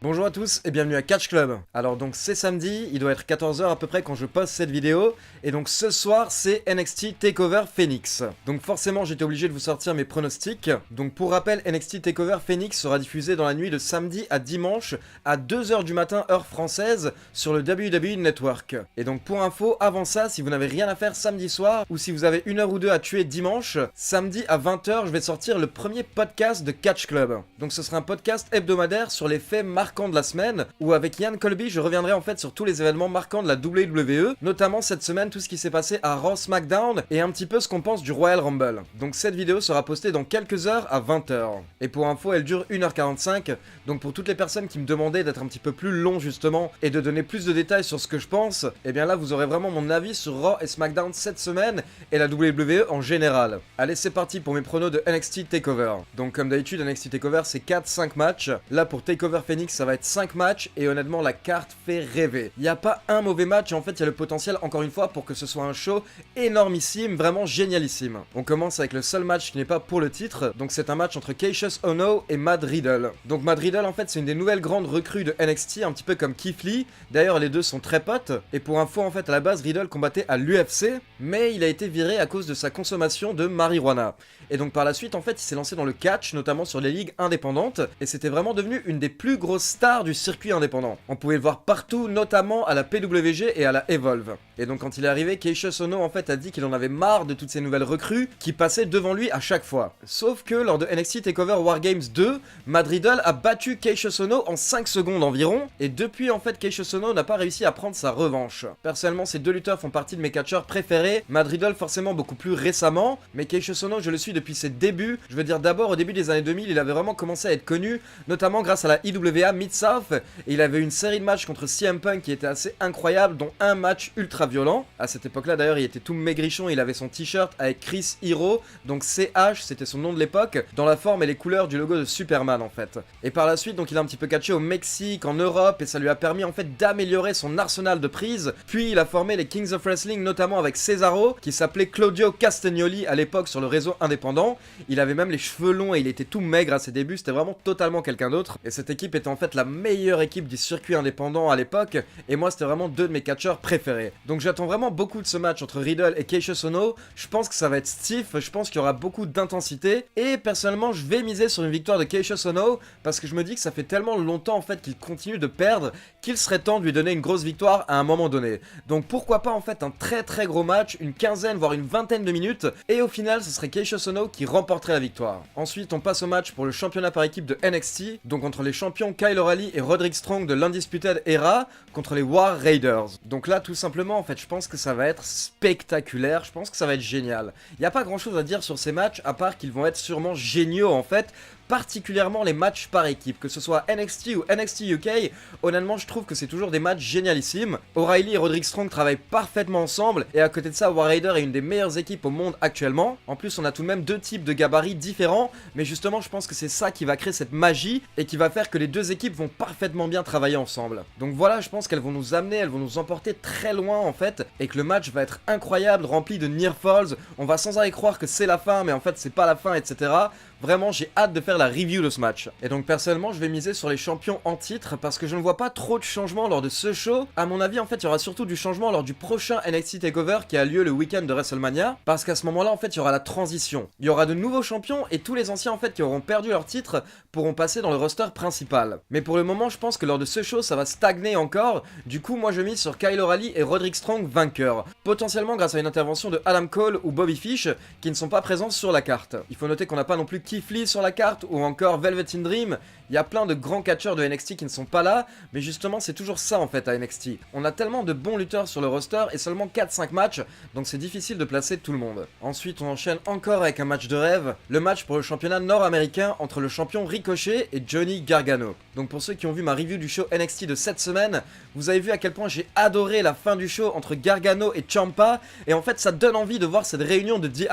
Bonjour à tous et bienvenue à Catch Club. Alors donc c'est samedi, il doit être 14 h à peu près quand je poste cette vidéo. Et donc ce soir c'est NXT TakeOver Phoenix. Donc forcément j'étais obligé de vous sortir mes pronostics. Donc pour rappel, NXT TakeOver Phoenix sera diffusé dans la nuit de samedi à dimanche à 2 h du matin heure française sur le WWE Network. Et donc pour info, avant ça, si vous n'avez rien à faire samedi soir ou si vous avez une heure ou deux à tuer dimanche, samedi à 20 h je vais sortir le premier podcast de Catch Club. Donc ce sera un podcast hebdomadaire sur les faits marquants de la semaine, où avec Ian Colby je reviendrai en fait sur tous les événements marquants de la WWE, notamment cette semaine tout ce qui s'est passé à Raw, SmackDown et un petit peu ce qu'on pense du Royal Rumble. Donc cette vidéo sera postée dans quelques heures à 20 h. Et pour info elle dure 1h45, donc pour toutes les personnes qui me demandaient d'être un petit peu plus long justement et de donner plus de détails sur ce que je pense, et bien là vous aurez vraiment mon avis sur Raw et SmackDown cette semaine et la WWE en général. Allez c'est parti pour mes pronos de NXT TakeOver. Donc comme d'habitude NXT TakeOver c'est 4-5 matchs, là pour TakeOver Phoenix ça va être 5 matchs et honnêtement la carte fait rêver. Il n'y a pas un mauvais match et en fait il y a le potentiel encore une fois pour que ce soit un show énormissime, vraiment génialissime. On commence avec le seul match qui n'est pas pour le titre, donc c'est un match entre Kassius Ohno et Matt Riddle. Donc Matt Riddle en fait c'est une des nouvelles grandes recrues de NXT, un petit peu comme Keith Lee, d'ailleurs les deux sont très potes, et pour info en fait à la base Riddle combattait à l'UFC, mais il a été viré à cause de sa consommation de marijuana. Et donc par la suite en fait il s'est lancé dans le catch, notamment sur les ligues indépendantes, et c'était vraiment devenu une des plus grosses stars du circuit indépendant. On pouvait le voir partout, notamment à la PWG et à la Evolve. Et donc quand il est arrivé, Kassius Ohno en fait a dit qu'il en avait marre de toutes ces nouvelles recrues qui passaient devant lui à chaque fois. Sauf que lors de NXT TakeOver Wargames 2, Matt Riddle a battu Kassius Ohno en 5 secondes environ, et depuis en fait Kassius Ohno n'a pas réussi à prendre sa revanche. Personnellement ces deux lutteurs font partie de mes catcheurs préférés, Matt Riddle forcément beaucoup plus récemment, mais Kassius Ohno je le suis depuis ses débuts. Je veux dire d'abord au début des années 2000 il avait vraiment commencé à être connu, notamment grâce à la IWA Mid-South, et il avait une série de matchs contre CM Punk qui était assez incroyable, dont un match ultra violent. À cette époque-là d'ailleurs il était tout maigrichon, il avait son t-shirt avec Chris Hero, donc CH c'était son nom de l'époque, dans la forme et les couleurs du logo de Superman en fait. Et par la suite donc il a un petit peu catché au Mexique, en Europe, et ça lui a permis en fait d'améliorer son arsenal de prises. Puis il a formé les Kings of Wrestling, notamment avec Cesaro, qui s'appelait Claudio Castagnoli à l'époque sur le réseau indépendant. Il avait même les cheveux longs et il était tout maigre à ses débuts, c'était vraiment totalement quelqu'un d'autre. Et cette équipe était en fait la meilleure équipe du circuit indépendant à l'époque, et moi c'était vraiment deux de mes catcheurs préférés. Donc j'attends vraiment beaucoup de ce match entre Riddle et Kassius Ohno. Je pense que ça va être stiff, je pense qu'il y aura beaucoup d'intensité, et personnellement je vais miser sur une victoire de Kassius Ohno, parce que je me dis que ça fait tellement longtemps en fait qu'il continue de perdre, qu'il serait temps de lui donner une grosse victoire à un moment donné. Donc pourquoi pas en fait un très gros match, une quinzaine voire une vingtaine de minutes, et au final ce serait Kassius Ohno qui remporterait la victoire. Ensuite on passe au match pour le championnat par équipe de NXT, donc entre les champions Kyle O'Reilly et Roderick Strong de l'Undisputed Era contre les War Raiders. Donc là tout simplement en fait je pense que ça va être spectaculaire, je pense que ça va être génial. Il n'y a pas grand chose à dire sur ces matchs à part qu'ils vont être sûrement géniaux en fait, particulièrement les matchs par équipe, que ce soit NXT ou NXT UK, honnêtement je trouve que c'est toujours des matchs génialissimes. O'Reilly et Roderick Strong travaillent parfaitement ensemble, et à côté de ça War Raiders est une des meilleures équipes au monde actuellement. En plus on a tout de même deux types de gabarits différents, mais justement je pense que c'est ça qui va créer cette magie, et qui va faire que les deux équipes vont parfaitement bien travailler ensemble. Donc voilà, je pense qu'elles vont nous amener, elles vont nous emporter très loin en fait, et que le match va être incroyable, rempli de near falls, on va sans arrêt croire que c'est la fin, mais en fait c'est pas la fin, etc. Vraiment, j'ai hâte de faire la review de ce match. Et donc personnellement, je vais miser sur les champions en titre parce que je ne vois pas trop de changements lors de ce show. À mon avis, en fait, il y aura surtout du changement lors du prochain NXT TakeOver qui a lieu le week-end de WrestleMania, parce qu'à ce moment-là, en fait, il y aura la transition. Il y aura de nouveaux champions et tous les anciens, en fait, qui auront perdu leur titre pourront passer dans le roster principal. Mais pour le moment, je pense que lors de ce show, ça va stagner encore. Du coup, moi, je mise sur Kyle O'Reilly et Roderick Strong vainqueurs. Potentiellement grâce à une intervention de Adam Cole ou Bobby Fish qui ne sont pas présents sur la carte. Il faut noter qu'on n'a pas non plus Keith Lee sur la carte ou encore Velvet in Dream. Il y a plein de grands catcheurs de NXT qui ne sont pas là, mais justement c'est toujours ça en fait à NXT. On a tellement de bons lutteurs sur le roster et seulement 4-5 matchs, donc c'est difficile de placer tout le monde. Ensuite on enchaîne encore avec un match de rêve, le match pour le championnat nord-américain entre le champion Ricochet et Johnny Gargano. Donc pour ceux qui ont vu ma review du show NXT de cette semaine, vous avez vu à quel point j'ai adoré la fin du show entre Gargano et Ciampa, et en fait ça donne envie de voir cette réunion de DIY.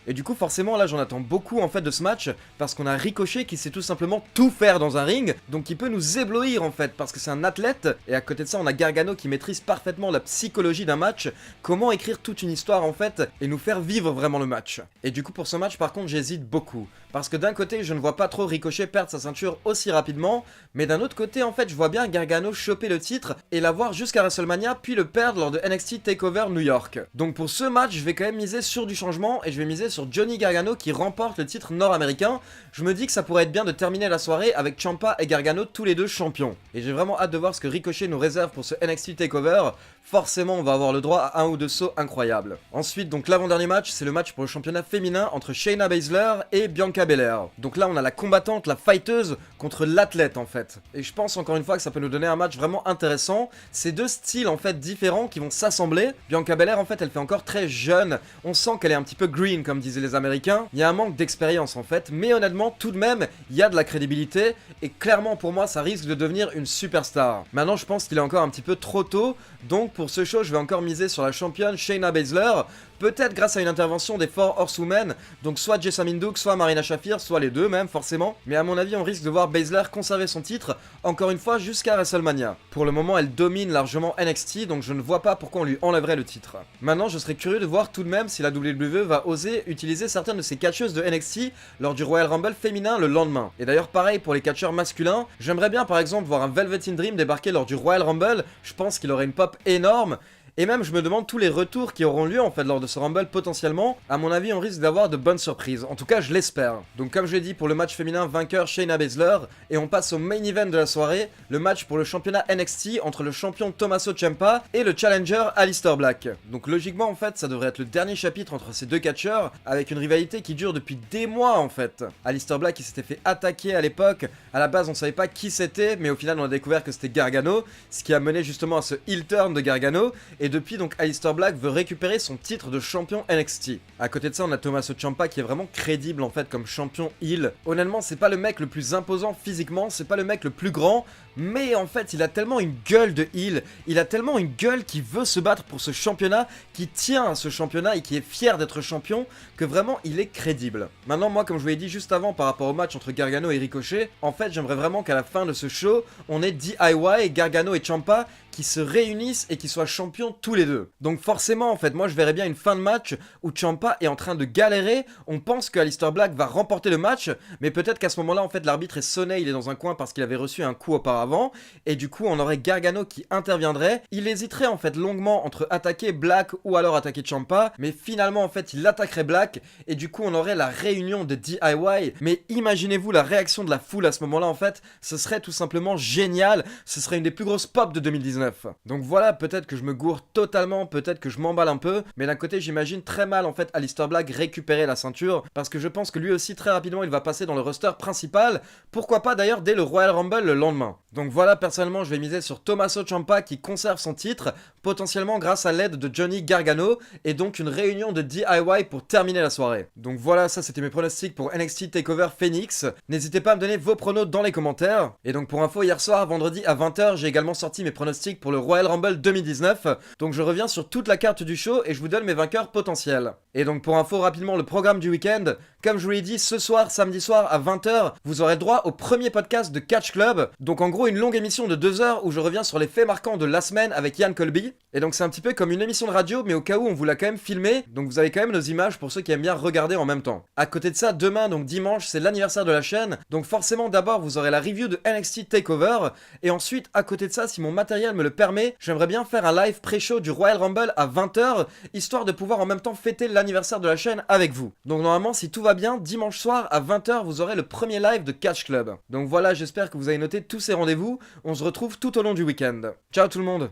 Et du coup forcément là j'en attends beaucoup en fait de ce match, parce qu'on a Ricochet qui sait tout simplement tout faire dans un ring, donc qui peut nous éblouir en fait, parce que c'est un athlète, et à côté de ça on a Gargano qui maîtrise parfaitement la psychologie d'un match, comment écrire toute une histoire en fait, et nous faire vivre vraiment le match. Et du coup pour ce match par contre j'hésite beaucoup, parce que d'un côté je ne vois pas trop Ricochet perdre sa ceinture aussi rapidement, mais d'un autre côté en fait je vois bien Gargano choper le titre et l'avoir jusqu'à WrestleMania, puis le perdre lors de NXT TakeOver New York. Donc pour ce match je vais quand même miser sur du changement, et je vais miser sur Johnny Gargano qui remporte le titre nord-américain. Je me dis que ça pourrait être bien de terminer la soirée avec Ciampa et Gargano tous les deux champions. Et j'ai vraiment hâte de voir ce que Ricochet nous réserve pour ce NXT TakeOver. Forcément on va avoir le droit à un ou deux sauts incroyables. Ensuite donc l'avant-dernier match, c'est le match pour le championnat féminin entre Shayna Baszler et Bianca Belair. Donc là on a la combattante, la fighteuse contre l'athlète en fait. Et je pense encore une fois que ça peut nous donner un match vraiment intéressant. C'est deux styles en fait différents qui vont s'assembler. Bianca Belair en fait elle fait encore très jeune. On sent qu'elle est un petit peu green comme disaient les Américains. Il y a un manque d'expérience en fait. Mais honnêtement tout de même il y a de la crédibilité. Et clairement pour moi ça risque de devenir une superstar. Maintenant je pense qu'il est encore un petit peu trop tôt. Donc pour ce show je vais encore miser sur la championne Shayna Baszler. Peut-être grâce à une intervention des Four Horsewomen, donc soit Jessamine Duke, soit Marina Shafir, soit les deux même forcément. Mais à mon avis on risque de voir Baszler conserver son titre, encore une fois jusqu'à WrestleMania. Pour le moment elle domine largement NXT, donc je ne vois pas pourquoi on lui enlèverait le titre. Maintenant je serais curieux de voir tout de même si la WWE va oser utiliser certaines de ses catcheuses de NXT lors du Royal Rumble féminin le lendemain. Et d'ailleurs pareil pour les catcheurs masculins, j'aimerais bien par exemple voir un Velveteen Dream débarquer lors du Royal Rumble, je pense qu'il aurait une pop énorme. Et même je me demande tous les retours qui auront lieu en fait lors de ce Rumble potentiellement. À mon avis on risque d'avoir de bonnes surprises, en tout cas je l'espère. Donc comme je l'ai dit pour le match féminin, vainqueur Shayna Baszler. Et on passe au main event de la soirée, le match pour le championnat NXT entre le champion Tommaso Ciampa et le challenger Aleister Black. Donc logiquement en fait ça devrait être le dernier chapitre entre ces deux catcheurs, avec une rivalité qui dure depuis des mois en fait. Aleister Black il s'était fait attaquer à l'époque, à la base on savait pas qui c'était, mais au final on a découvert que c'était Gargano, ce qui a mené justement à ce heel turn de Gargano. Et depuis donc Aleister Black veut récupérer son titre de champion NXT. À côté de ça on a Tommaso Ciampa qui est vraiment crédible en fait comme champion heel. Honnêtement c'est pas le mec le plus imposant physiquement, c'est pas le mec le plus grand, mais en fait il a tellement une gueule de heel, il a tellement une gueule qui veut se battre pour ce championnat, qui tient à ce championnat et qui est fier d'être champion, que vraiment il est crédible. Maintenant moi comme je vous l'ai dit juste avant par rapport au match entre Gargano et Ricochet, en fait j'aimerais vraiment qu'à la fin de ce show on ait DIY, Gargano et Ciampa qui se réunissent et qui soient champions tous les deux. Donc forcément en fait moi je verrais bien une fin de match où Ciampa est en train de galérer, on pense que Aleister Black va remporter le match, mais peut-être qu'à ce moment là en fait l'arbitre est sonné, il est dans un coin parce qu'il avait reçu un coup auparavant, et du coup on aurait Gargano qui interviendrait, il hésiterait en fait longuement entre attaquer Black ou alors attaquer Ciampa, mais finalement en fait il attaquerait Black, et du coup on aurait la réunion de DIY, mais imaginez-vous la réaction de la foule à ce moment là en fait, ce serait tout simplement génial, ce serait une des plus grosses pop de 2019. Donc voilà, peut-être que je me gourre totalement, peut-être que je m'emballe un peu, mais d'un côté j'imagine très mal en fait Aleister Black récupérer la ceinture, parce que je pense que lui aussi très rapidement il va passer dans le roster principal, pourquoi pas d'ailleurs dès le Royal Rumble le lendemain. Donc voilà, personnellement je vais miser sur Tommaso Ciampa qui conserve son titre, potentiellement grâce à l'aide de Johnny Gargano, et donc une réunion de DIY pour terminer la soirée. Donc voilà, ça c'était mes pronostics pour NXT TakeOver Phoenix. N'hésitez pas à me donner vos pronos dans les commentaires. Et donc pour info, hier soir, vendredi à 20h, j'ai également sorti mes pronostics pour le Royal Rumble 2019. Donc je reviens sur toute la carte du show et je vous donne mes vainqueurs potentiels. Et donc pour info rapidement, le programme du week-end, comme je vous l'ai dit, ce soir, samedi soir à 20h, vous aurez le droit au premier podcast de Catch Club. Donc en gros une longue émission de 2 heures où je reviens sur les faits marquants de la semaine avec Yann Colby. Et donc c'est un petit peu comme une émission de radio, mais au cas où on vous l'a quand même filmé, donc vous avez quand même nos images pour ceux qui aiment bien regarder en même temps. À côté de ça, demain, donc dimanche, c'est l'anniversaire de la chaîne, donc forcément d'abord vous aurez la review de NXT TakeOver, et ensuite à côté de ça, si mon matériel me le permet, j'aimerais bien faire un live pré-show du Royal Rumble à 20h, histoire de pouvoir en même temps fêter l'anniversaire de la chaîne avec vous. Donc normalement, si tout va bien, dimanche soir à 20h, vous aurez le premier live de Catch Club. Donc voilà, j'espère que vous avez noté tous ces rendez-vous, on se retrouve tout au long du week-end. Ciao tout le monde!